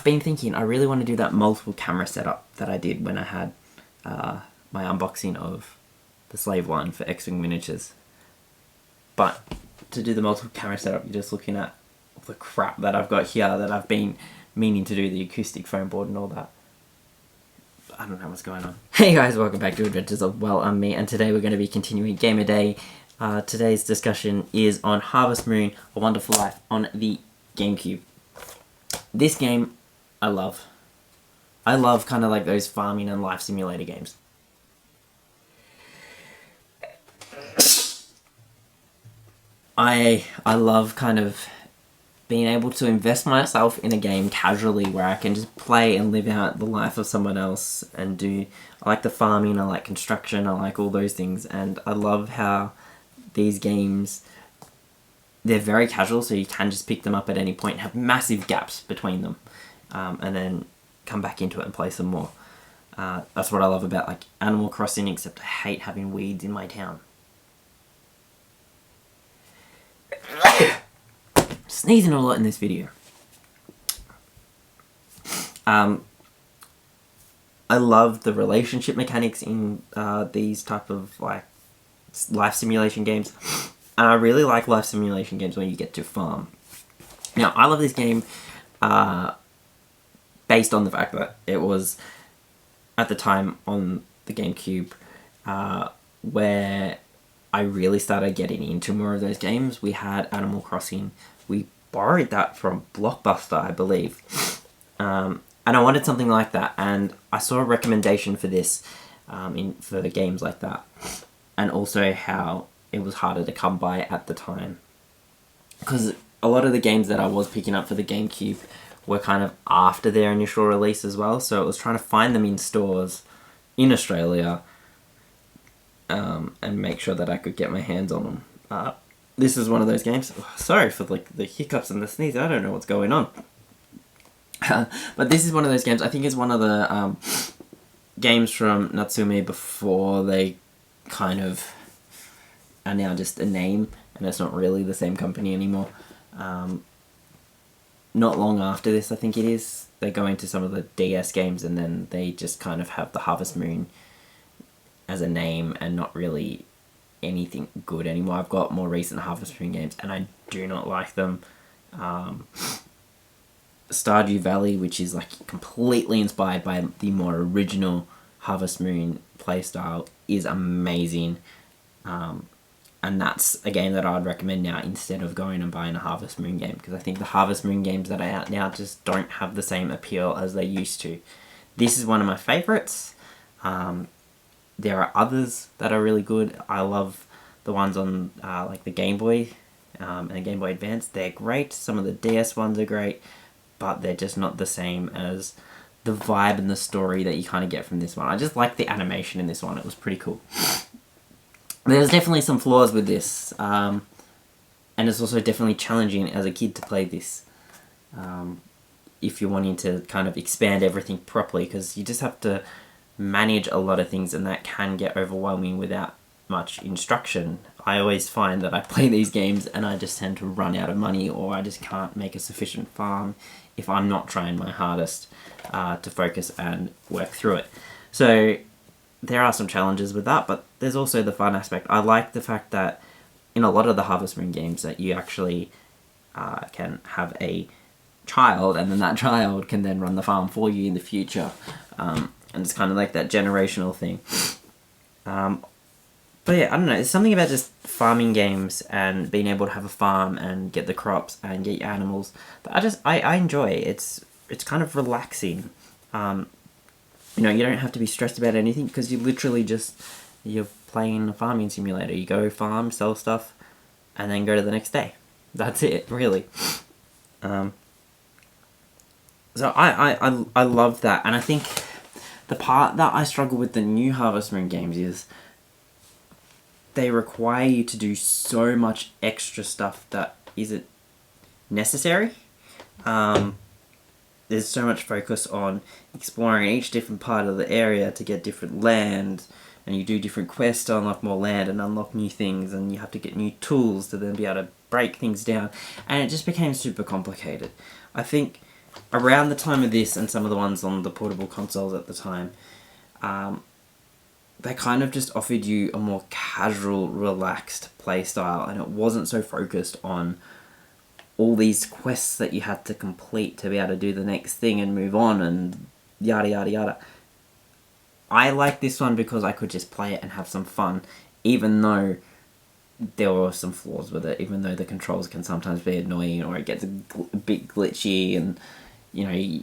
I've been thinking I really want to do that multiple camera setup that I did when I had my unboxing of the Slave One for X-Wing Miniatures. But to do the multiple camera setup, you're just looking at the crap that I've got here that I've been meaning to do, the acoustic foam board and all that. I don't know what's going on. Hey guys, welcome back to Adventures of Well, I'm me, and today we're going to be continuing Game a Day. Today's discussion is on Harvest Moon: A Wonderful Life on the GameCube. This game, I love. I love kind of like those farming and life simulator games. I love kind of being able to invest myself in a game casually where I can just play and live out the life of someone else and do... I like the farming, I like construction, I like all those things, and I love how these games, they're very casual, so you can just pick them up at any point and have massive gaps between them, and then come back into it and play some more. That's what I love about like Animal Crossing, except I hate having weeds in my town. Sneezing a lot in this video. I love the relationship mechanics in these type of like life simulation games. And I really like life simulation games where you get to farm. Now, I love this game based on the fact that it was at the time on the GameCube where I really started getting into more of those games. We had Animal Crossing. We borrowed that from Blockbuster, I believe. And I wanted something like that, and I saw a recommendation for this for games like that. And also how it was harder to come by at the time. Because a lot of the games that I was picking up for the GameCube were kind of after their initial release as well, so it was trying to find them in stores in Australia and make sure that I could get my hands on them. This is one of those games. Oh, sorry for like the hiccups and the sneeze. I don't know what's going on. But this is one of those games. I think it's one of the games from Natsume before they kind of are now just a name, and it's not really the same company anymore. Not long after this, I think it is, they go into some of the DS games, and then they just kind of have the Harvest Moon as a name and not really anything good anymore. I've got more recent Harvest Moon games and I do not like them. Stardew Valley, which is like completely inspired by the more original Harvest Moon playstyle, is amazing. And that's a game that I'd recommend now instead of going and buying a Harvest Moon game, because I think the Harvest Moon games that are out now just don't have the same appeal as they used to. This is one of my favourites. There are others that are really good. I love the ones on like the Game Boy and the Game Boy Advance. They're great. Some of the DS ones are great, but they're just not the same as the vibe and the story that you kind of get from this one. I just like the animation in this one. It was pretty cool. There's definitely some flaws with this, and it's also definitely challenging as a kid to play this. If you're wanting to kind of expand everything properly, because you just have to manage a lot of things, and that can get overwhelming without much instruction. I always find that I play these games and I just tend to run out of money, or I just can't make a sufficient farm if I'm not trying my hardest to focus and work through it. So there are some challenges with that, but there's also the fun aspect. I like the fact that in a lot of the Harvest Moon games that you actually can have a child, and then that child can then run the farm for you in the future. And it's kind of like that generational thing. But yeah, I don't know, there's something about just farming games and being able to have a farm and get the crops and get your animals that I enjoy. It's kind of relaxing. You know, you don't have to be stressed about anything, because you literally just, you're playing a farming simulator. You go farm, sell stuff, and then go to the next day. That's it, really. So I love that, and I think the part that I struggle with the new Harvest Moon games is they require you to do so much extra stuff that isn't necessary. There's so much focus on exploring each different part of the area to get different land, and you do different quests to unlock more land and unlock new things, and you have to get new tools to then be able to break things down, and it just became super complicated. I think around the time of this and some of the ones on the portable consoles at the time, they kind of just offered you a more casual, relaxed play style, and it wasn't so focused on all these quests that you had to complete to be able to do the next thing and move on and yada yada yada. I like this one because I could just play it and have some fun, even though there were some flaws with it, even though the controls can sometimes be annoying or it gets a bit glitchy and, you know,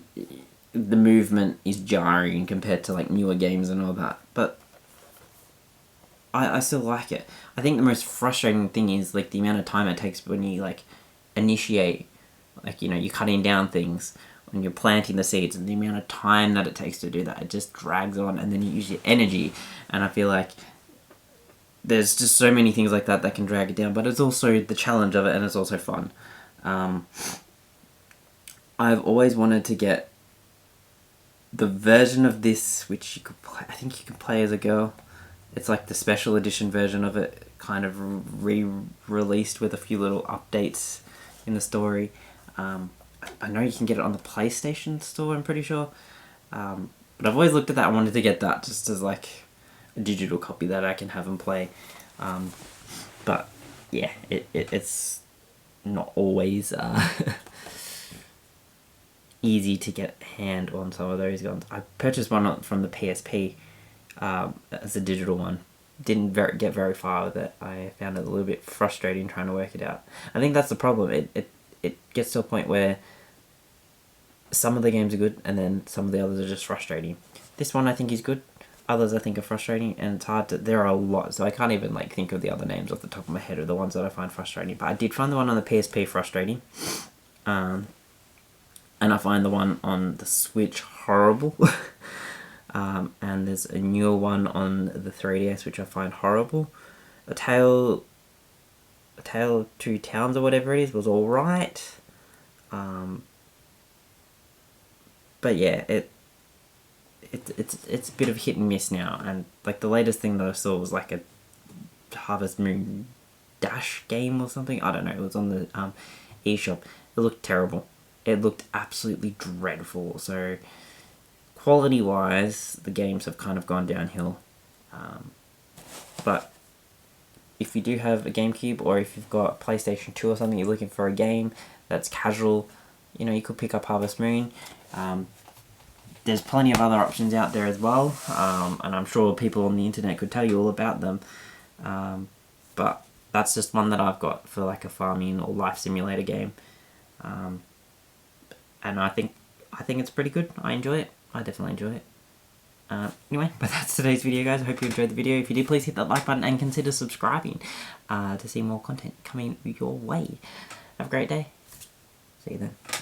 the movement is jarring compared to like newer games and all that. But I still like it. I think the most frustrating thing is like the amount of time it takes when you like initiate, like, you know, you're cutting down things, when you're planting the seeds, and the amount of time that it takes to do that, it just drags on, and then you use your energy, and I feel like there's just so many things like that that can drag it down, but it's also the challenge of it, and it's also fun. I've always wanted to get the version of this which you could play, I think you can play as a girl. It's like the special edition version of it, kind of re-released with a few little updates in the story. I know you can get it on the PlayStation store, I'm pretty sure. But I've always looked at that and wanted to get that just as like a digital copy that I can have and play. But yeah, it's not always easy to get a hand on some of those guns. I purchased one from the PSP as a digital one. Didn't get very far with it. I found it a little bit frustrating trying to work it out. I think that's the problem. It gets to a point where some of the games are good and then some of the others are just frustrating. This one I think is good. Others I think are frustrating, and it's hard to... There are a lot, so I can't even like think of the other names off the top of my head of the ones that I find frustrating. But I did find the one on the PSP frustrating. And I find the one on the Switch horrible. And there's a newer one on the 3DS which I find horrible. A Tale of Two Towns or whatever it is was alright. But yeah, it's a bit of hit and miss now, and like the latest thing that I saw was like a Harvest Moon Dash game or something. I don't know, it was on the eShop. It looked terrible. It looked absolutely dreadful. So quality wise, the games have kind of gone downhill. But if you do have a GameCube, or if you've got a PlayStation 2 or something, you're looking for a game that's casual, you know, you could pick up Harvest Moon. There's plenty of other options out there as well, and I'm sure people on the internet could tell you all about them. But that's just one that I've got for like a farming or life simulator game. And I think it's pretty good. I enjoy it. I definitely enjoy it. Anyway, but that's today's video, guys. I hope you enjoyed the video. If you did, please hit that like button and consider subscribing to see more content coming your way. Have a great day. See you then.